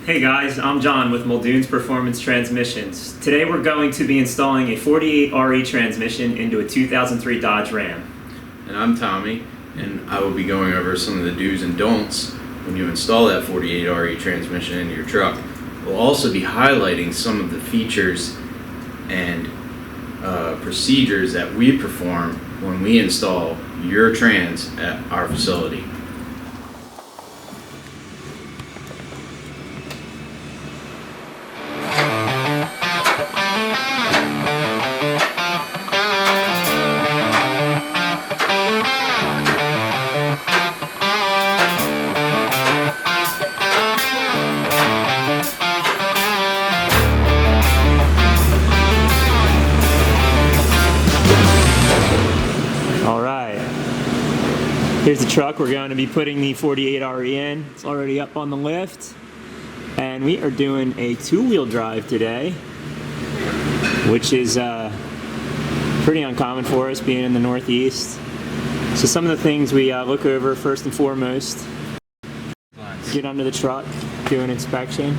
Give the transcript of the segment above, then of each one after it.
Hey guys, I'm John with Muldoon's Performance Transmissions. Today we're going to be installing a 48 RE transmission into a 2003 Dodge Ram. And I'm Tommy, and I will be going over some of the do's and don'ts when you install that 48 RE transmission into your truck. We'll also be highlighting some of the features and procedures that we perform when we install your trans at our facility. Here's the truck. We're going to be putting the 48 RE in. It's already up on the lift. And we are doing a two-wheel drive today, which is pretty uncommon for us being in the Northeast. So some of the things we look over first and foremost: get under the truck, do an inspection.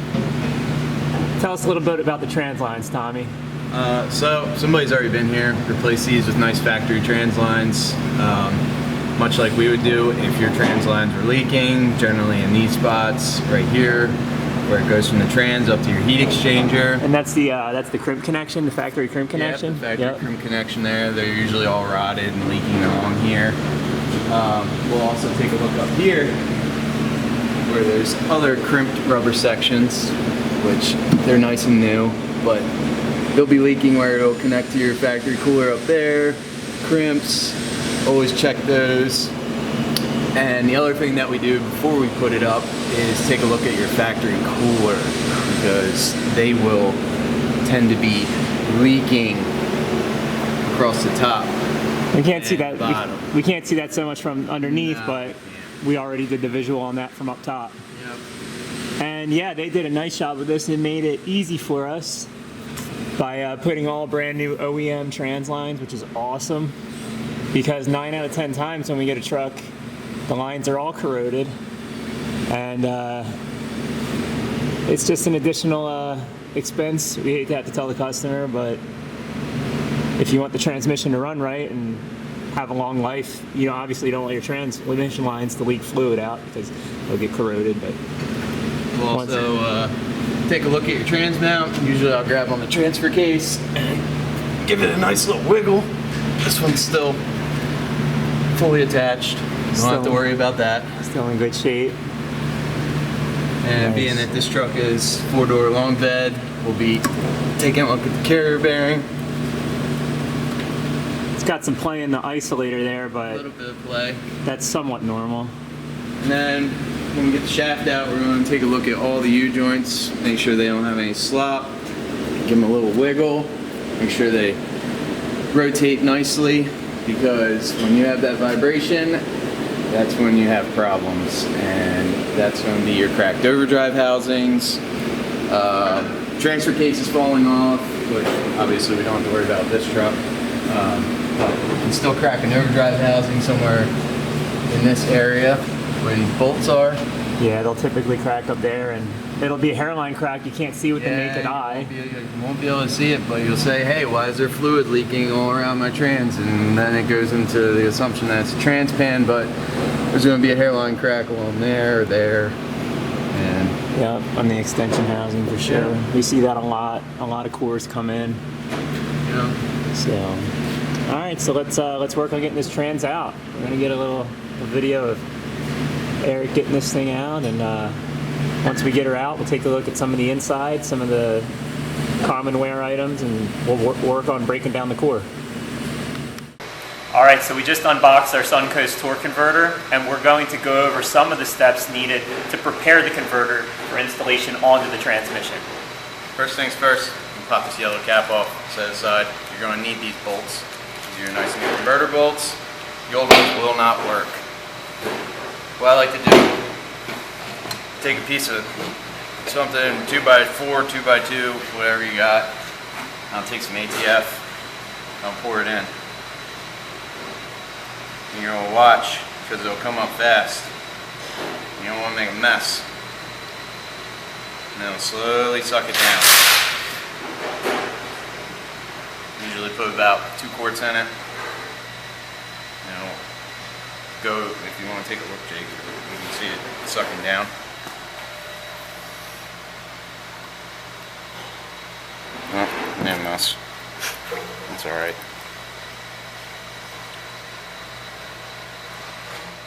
Tell us a little bit about the trans lines, Tommy. So somebody's already been here, replaced these with nice factory trans lines. Much like we would do if your trans lines were leaking, generally in these spots right here, where it goes from the trans up to your heat exchanger. And that's the crimp connection, the factory crimp connection? Yeah, the factory crimp connection there. They're usually all rotted and leaking along here. We'll also take a look up here where there's other crimped rubber sections, which they're nice and new, but they'll be leaking where it'll connect to your factory cooler up there. Crimps. Always check those. And the other thing that we do before we put it up is take a look at your factory cooler, because they will tend to be leaking across the top. We can't see that. We can't see that so much from underneath, but we already did the visual on that from up top. Yep. And yeah, they did a nice job with this and made it easy for us by putting all brand new OEM trans lines, which is awesome. Because 9 out of 10 times when we get a truck, the lines are all corroded, and it's just an additional expense. We hate to have to tell the customer, but if you want the transmission to run right and have a long life, you know, obviously you don't want your transmission lines to leak fluid out because they'll get corroded. But we'll also take a look at your trans mount. Usually I'll grab on the transfer case and give it a nice little wiggle. This one's still fully attached. Don't have to worry about that. Still in good shape. And nice. Being that this truck is 4-door long bed, we'll be taking a look at the carrier bearing. It's got some play in the isolator there, but a little bit of play. That's somewhat normal. And then when we get the shaft out, we're going to take a look at all the U-joints, make sure they don't have any slop, give them a little wiggle, make sure they rotate nicely, because when you have that vibration, that's when you have problems, and that's going to be your cracked overdrive housings, transfer cases falling off, which obviously we don't have to worry about this truck, but you can still crack an overdrive housing somewhere in this area where these bolts are. Yeah, they'll typically crack up there, and it'll be a hairline crack you can't see with the naked eye. You won't be able to see it, but you'll say, hey, why is there fluid leaking all around my trans? And then it goes into the assumption that it's a trans pan, but there's going to be a hairline crack along there or there. And yeah, on the extension housing for sure. Yeah. We see that a lot. A lot of cores come in. Yeah. So, all right, so let's work on getting this trans out. We're going to get a video of Eric getting this thing out, and once we get her out, we'll take a look at some of the inside, some of the common wear items, and we'll work on breaking down the core. Alright, so we just unboxed our Suncoast torque converter, and we're going to go over some of the steps needed to prepare the converter for installation onto the transmission. First things first, you pop this yellow cap off, set aside. You're going to need these bolts. These are your nice new converter bolts. The old ones will not work. What I like to do, take a piece of something, 2x4, 2x2, whatever you got. I'll take some ATF, I'll pour it in. And you're going to watch, because it'll come up fast. You don't want to make a mess. and then we'll slowly suck it down. Usually put about 2 quarts in it. And go, if you want to take a look, Jake, you can see it sucking down. Oh, man mess. That's alright.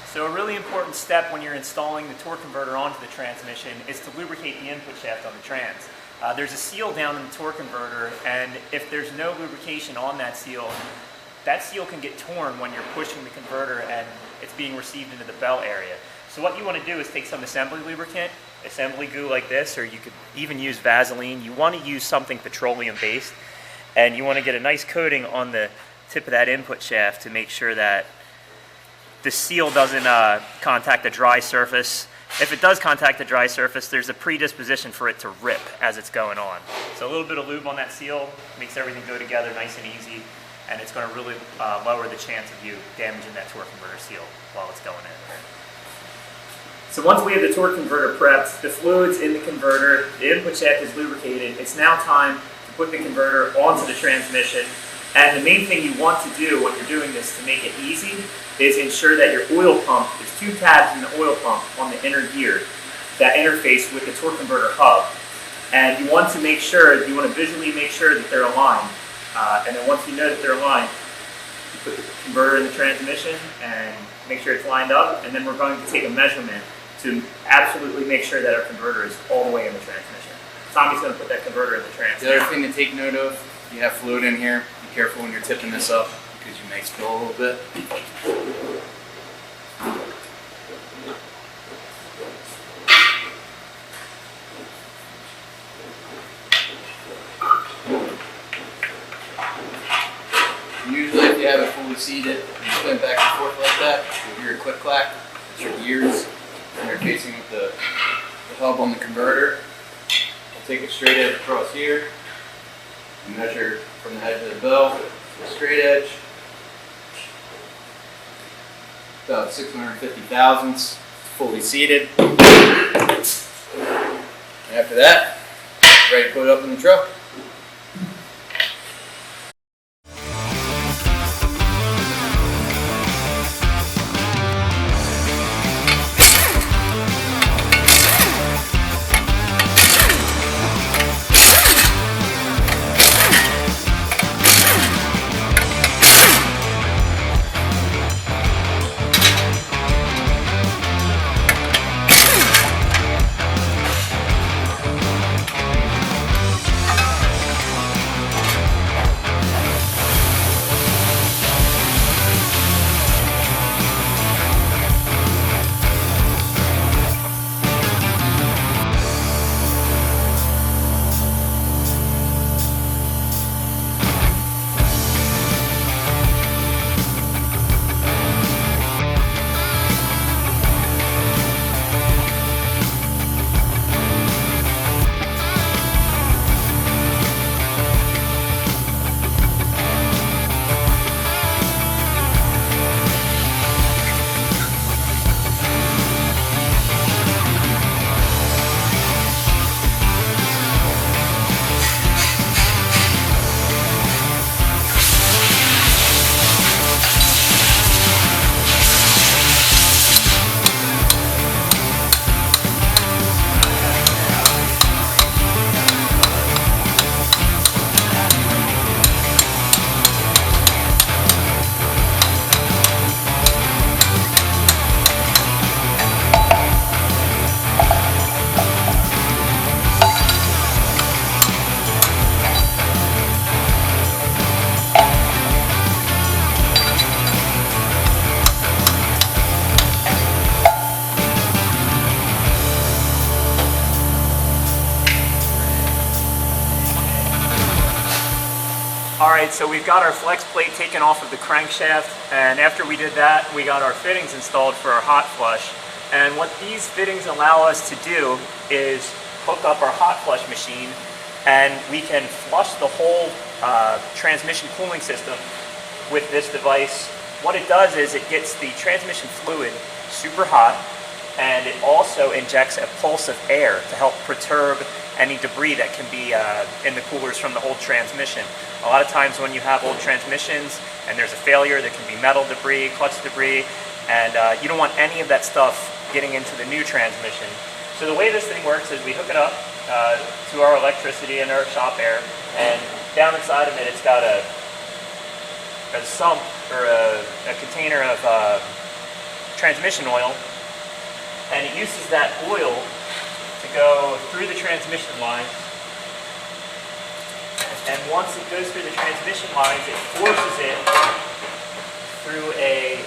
So a really important step when you're installing the torque converter onto the transmission is to lubricate the input shaft on the trans. There's a seal down in the torque converter, and if there's no lubrication on that seal can get torn when you're pushing the converter and it's being received into the bell area. So what you want to do is take some assembly lubricant, assembly goo like this, or you could even use Vaseline. You want to use something petroleum based, and you want to get a nice coating on the tip of that input shaft to make sure that the seal doesn't contact the dry surface. If it does contact the dry surface, there's a predisposition for it to rip as it's going on. So a little bit of lube on that seal makes everything go together nice and easy, and it's going to really lower the chance of you damaging that torque converter seal while it's going in. So once we have the torque converter prepped, the fluid's in the converter, the input shaft is lubricated, it's now time to put the converter onto the transmission. And the main thing you want to do when you're doing this to make it easy is ensure that your oil pump, there's 2 tabs in the oil pump on the inner gear that interface with the torque converter hub. And you want to make sure, you want to visually make sure that they're aligned. And then once you know that they're aligned, you put the converter in the transmission and make sure it's lined up. And then we're going to take a measurement to absolutely make sure that our converter is all the way in the transmission. Tommy's going to put that converter in the transmission. The other thing to take note of, you have fluid in here. Be careful when you're tipping this up because you may spill a little bit. Usually if you have it fully seated and you spin back and forth like that, you'll hear a click clack. It's your gears interfacing with the hub on the converter. I'll take a straight edge across here and measure from the edge of the bell to the straight edge. About 650 thousandths, fully seated. And after that, ready to put it up in the truck. Alright, so we've got our flex plate taken off of the crankshaft, and after we did that, we got our fittings installed for our Hotflush. And what these fittings allow us to do is hook up our Hotflush machine, and we can flush the whole transmission cooling system with this device. What it does is it gets the transmission fluid super hot, and it also injects a pulse of air to help perturb any debris that can be in the coolers from the old transmission. A lot of times when you have old transmissions and there's a failure, there can be metal debris, clutch debris, and you don't want any of that stuff getting into the new transmission. So the way this thing works is we hook it up to our electricity and our shop air, and down inside of it, it's got a sump or a container of transmission oil, and it uses that oil to go through the transmission lines. And once it goes through the transmission lines, it forces it through a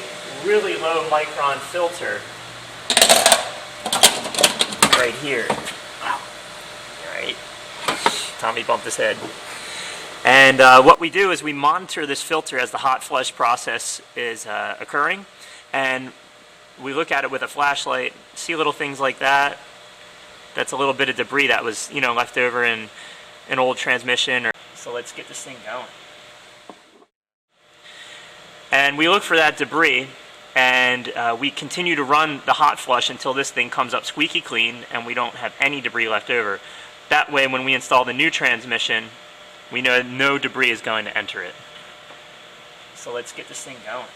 really low micron filter right here. Wow. All right. Tommy bumped his head. And what we do is we monitor this filter as the hot flush process is occurring, and we look at it with a flashlight, see little things like that. That's a little bit of debris that was, you know, left over in an old transmission. So let's get this thing going. And we look for that debris, and we continue to run the hot flush until this thing comes up squeaky clean and we don't have any debris left over. That way, when we install the new transmission, we know no debris is going to enter it. So let's get this thing going.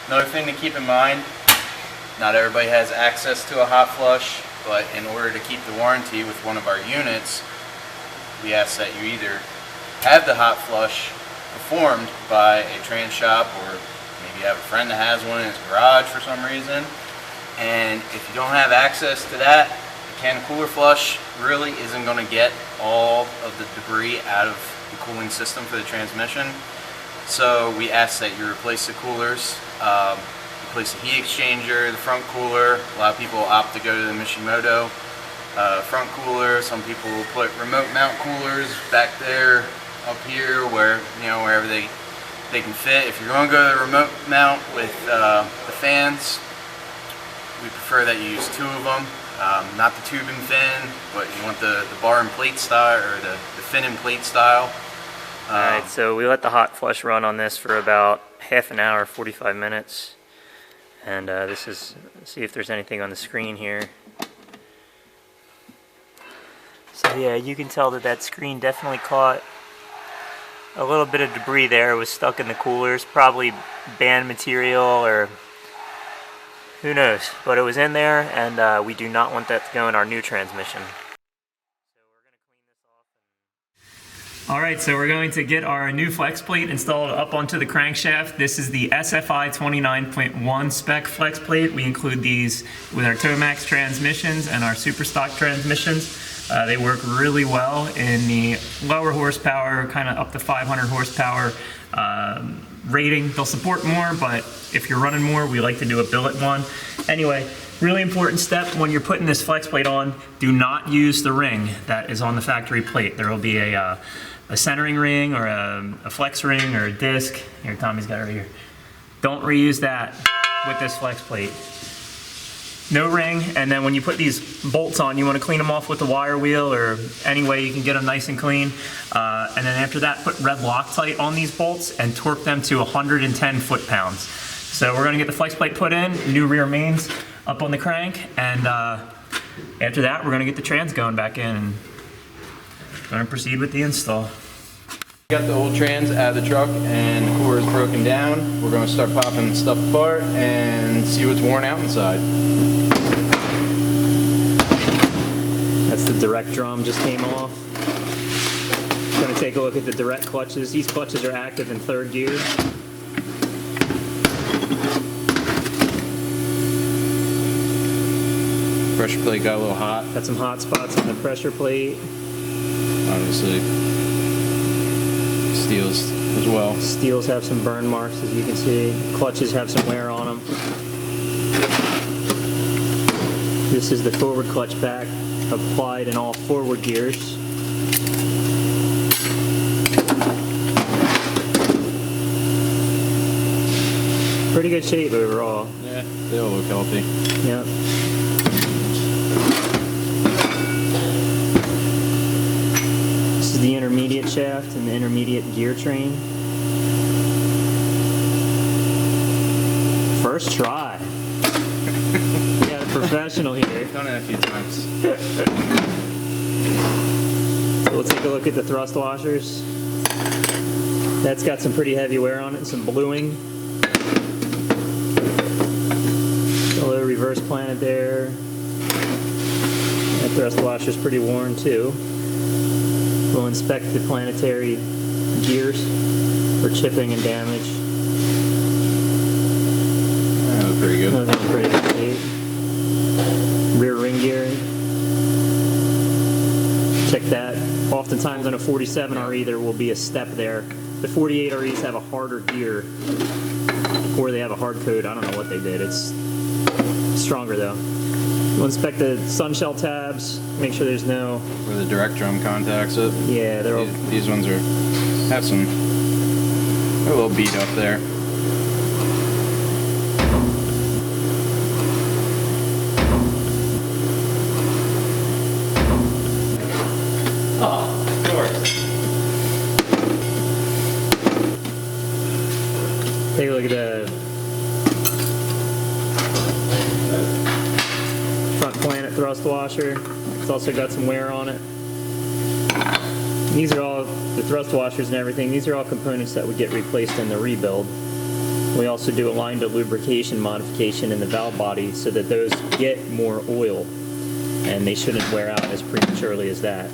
Another thing to keep in mind, not everybody has access to a hot flush, but in order to keep the warranty with one of our units, we ask that you either have the hot flush performed by a trans shop, or maybe you have a friend that has one in his garage for some reason. And if you don't have access to that, the can cooler flush really isn't going to get all of the debris out of the cooling system for the transmission. So we ask that you replace the coolers, replace the heat exchanger, the front cooler. A lot of people opt to go to the Mishimoto front cooler. Some people will put remote mount coolers back there, up here, where, you know, wherever they can fit. If you're going to go to the remote mount with the fans, we prefer that you use two of them. Not the tube and fin, but you want the bar and plate style, or the fin and plate style. Alright, so we let the hot flush run on this for about half an hour, 45 minutes. And this is, see if there's anything on the screen here. So yeah, you can tell that that screen definitely caught a little bit of debris there. It was stuck in the coolers, probably band material or who knows. But it was in there, and we do not want that to go in our new transmission. Alright, so we're going to get our new flex plate installed up onto the crankshaft. This is the SFI 29.1 spec flex plate. We include these with our Tomax transmissions and our super stock transmissions. They work really well in the lower horsepower, kind of up to 500 horsepower rating. They'll support more, but if you're running more, we like to do a billet one. Anyway, really important step when you're putting this flex plate on, do not use the ring that is on the factory plate. There will be a centering ring or a flex ring or a disc. Here, Tommy's got it right here. Don't reuse that with this flex plate. No ring, and then when you put these bolts on, you want to clean them off with the wire wheel or any way you can get them nice and clean. And then after that, put red Loctite on these bolts and torque them to 110 foot-pounds. So we're going to get the flex plate put in, new rear mains up on the crank, and after that, we're going to get the trans going back in and going to proceed with the install. Got the old trans out of the truck and the cooler is broken down. We're going to start popping stuff apart and see what's worn out inside. That's the direct drum just came off. Going to take a look at the direct clutches. These clutches are active in third gear. Pressure plate got a little hot. Got some hot spots on the pressure plate. Obviously, steels as well. Steels have some burn marks, as you can see. Clutches have some wear on them. This is the forward clutch pack applied in all forward gears. Pretty good shape overall. Yeah, they all look healthy. Yep. This is the intermediate shaft and the intermediate gear train. First try. We got a professional here. Done it a few times. So we'll take a look at the thrust washers. That's got some pretty heavy wear on it, some bluing. A little reverse planet there. That thrust washer's pretty worn too. We'll inspect the planetary gears for chipping and damage. That was pretty good. Those are pretty good shape. Rear ring gear. Check that. Oftentimes on a 47 RE there will be a step there. The 48 REs have a harder gear, or they have a hard code. I don't know what they did. It's stronger though. We'll inspect the sun shell tabs. Make sure there's no. Where the direct drum contacts it. Yeah, they're all. These ones are have some. They're a little beat up there. Oh, of course. Take a look at the front planet thrust washer. It's also got some wear on it. These are all the thrust washers and everything. These are all components that would get replaced in the rebuild. We also do a line to lubrication modification in the valve body so that those get more oil and they shouldn't wear out as prematurely as that.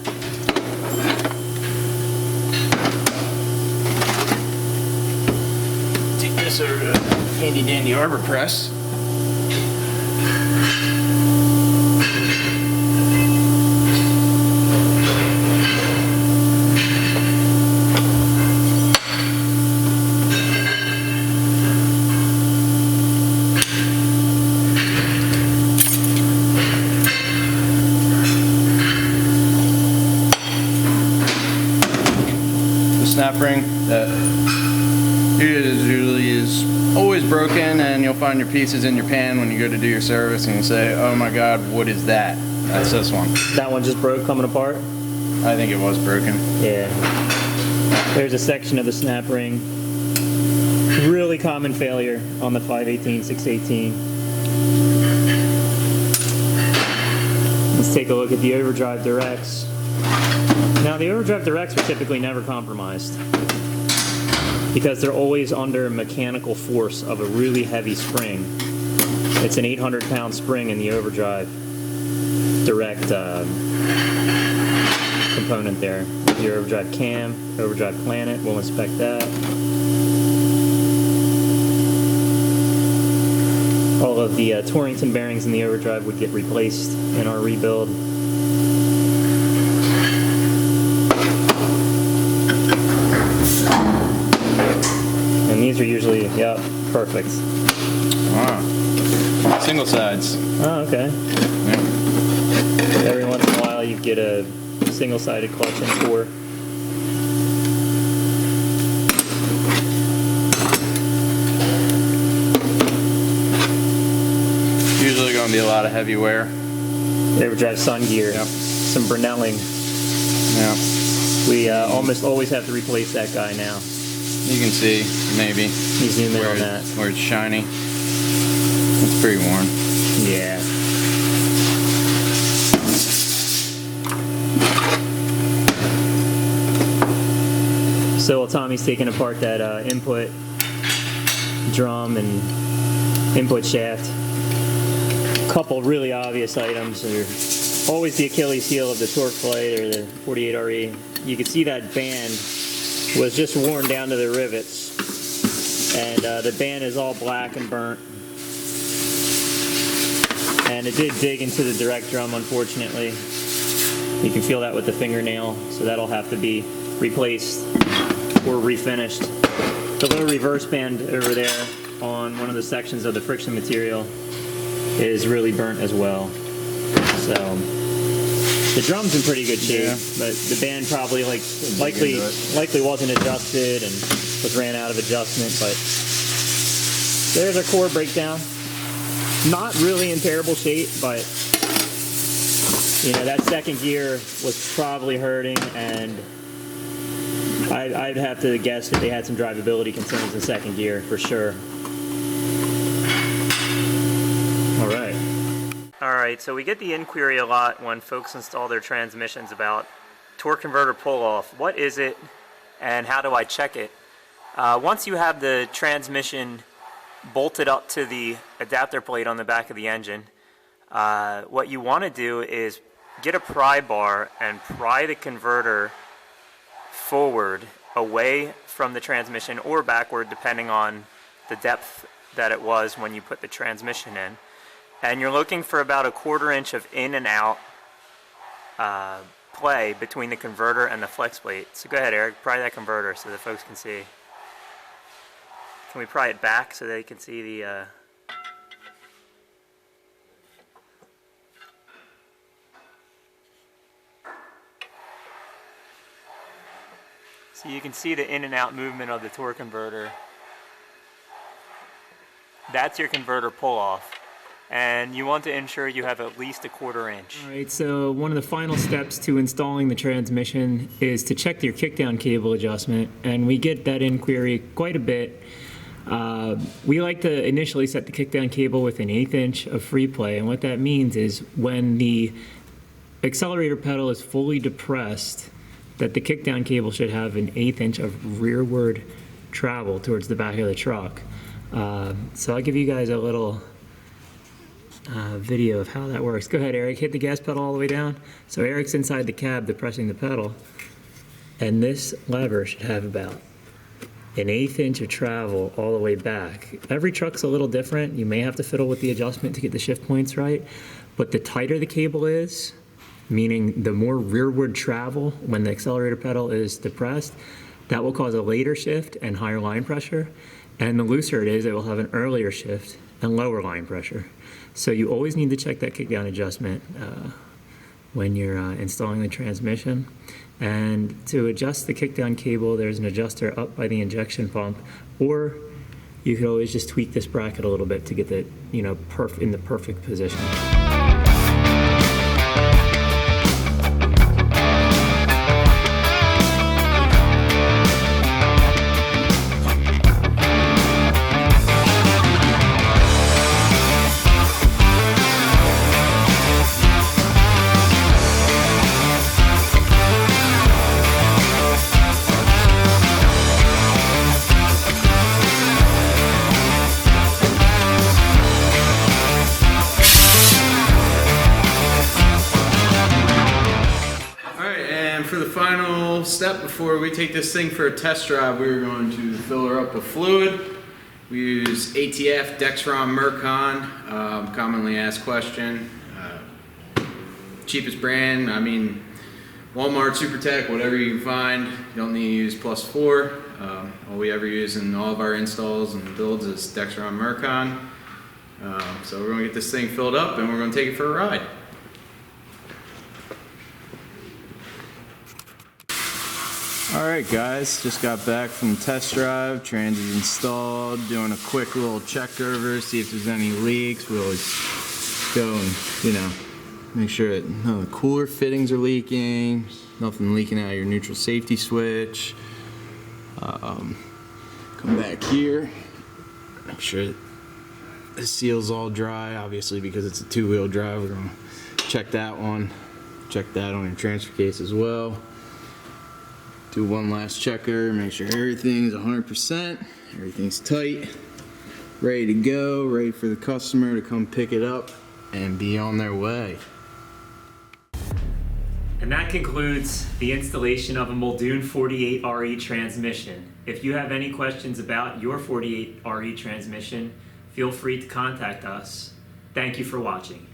Take this over to handy dandy arbor press. Snap ring that usually is always broken, and you'll find your pieces in your pan when you go to do your service and you say, oh my god, what is that? That's this one. That one just broke coming apart? I think it was broken. Yeah. There's a section of the snap ring. Really common failure on the 518, 618. Let's take a look at the overdrive directs. Now the overdrive directs are typically never compromised because they're always under mechanical force of a really heavy spring. It's an 800-pound spring in the overdrive direct component there. Your overdrive cam, overdrive planet, we'll inspect that. All of the Torrington bearings in the overdrive would get replaced in our rebuild. These are usually, yep, perfect. Wow. Single sides. Oh, okay. Yeah. Every once in a while you get a single-sided clutch and core. Usually going to be a lot of heavy wear. Overdrive sun gear. Yep. Some Brunelling. Yeah. We almost always have to replace that guy now. You can see, maybe. You zoom in on that. Where it's shiny. It's pretty worn. Yeah. So while Tommy's taking apart that input drum and input shaft, a couple really obvious items are always the Achilles heel of the torque plate or the 48 RE. You can see that band was just worn down to the rivets, and the band is all black and burnt, and it did dig into the direct drum, unfortunately. You can feel that with the fingernail, so that'll have to be replaced or refinished. The little reverse band over there on one of the sections of the friction material is really burnt as well. So the drum's in pretty good shape, yeah. but the band probably likely wasn't adjusted and was ran out of adjustment. But there's our core breakdown. Not really in terrible shape, but you know that second gear was probably hurting, and I'd have to guess that they had some drivability concerns in second gear for sure. All right, so we get the inquiry a lot when folks install their transmissions about torque converter pull-off. What is it and how do I check it? Once you have the transmission bolted up to the adapter plate on the back of the engine, what you want to do is get a pry bar and pry the converter forward away from the transmission or backward depending on the depth that it was when you put the transmission in. And you're looking for about a 1/4 inch of in and out play between the converter and the flex plate. So go ahead, Eric, pry that converter so the folks can see. Can we pry it back so they can see the... So you can see the in and out movement of the torque converter. That's your converter pull-off. And you want to ensure you have at least a 1/4 inch. All right, so one of the final steps to installing the transmission is to check your kickdown cable adjustment, and we get that inquiry quite a bit. We like to initially set the kickdown cable with an 1/8 inch of free play, and what that means is when the accelerator pedal is fully depressed, that the kickdown cable should have an 1/8 inch of rearward travel towards the back of the truck. So I'll give you guys a little video of how that works. Go ahead, Eric, hit the gas pedal all the way down. So Eric's inside the cab depressing the pedal, and this lever should have about an 1/8 inch of travel all the way back. Every truck's a little different. You may have to fiddle with the adjustment to get the shift points right, but the tighter the cable is, meaning the more rearward travel when the accelerator pedal is depressed, that will cause a later shift and higher line pressure, and the looser it is, it will have an earlier shift and lower line pressure. So you always need to check that kickdown adjustment when you're installing the transmission. And to adjust the kickdown cable, there's an adjuster up by the injection pump, or you could always just tweak this bracket a little bit to get it, in the perfect position. For the final step before we take this thing for a test drive, we're going to fill her up with fluid. We use ATF Dexron Mercon, commonly asked question. Cheapest brand, Walmart, SuperTech, whatever you can find. You don't need to use +4. All we ever use in all of our installs and builds is Dexron Mercon. So we're going to get this thing filled up and we're going to take it for a ride. Alright guys, just got back from the test drive, trans is installed, doing a quick little check over, see if there's any leaks. We always go and, make sure that none of the cooler fittings are leaking, nothing leaking out of your neutral safety switch. Come back here, make sure the seal's all dry, obviously because it's a 2-wheel drive. We're going to check that one, check that on your transfer case as well. Do one last checker, make sure everything's 100%, everything's tight, ready to go, ready for the customer to come pick it up and be on their way. And that concludes the installation of a Muldoon 48RE transmission. If you have any questions about your 48RE transmission, feel free to contact us. Thank you for watching.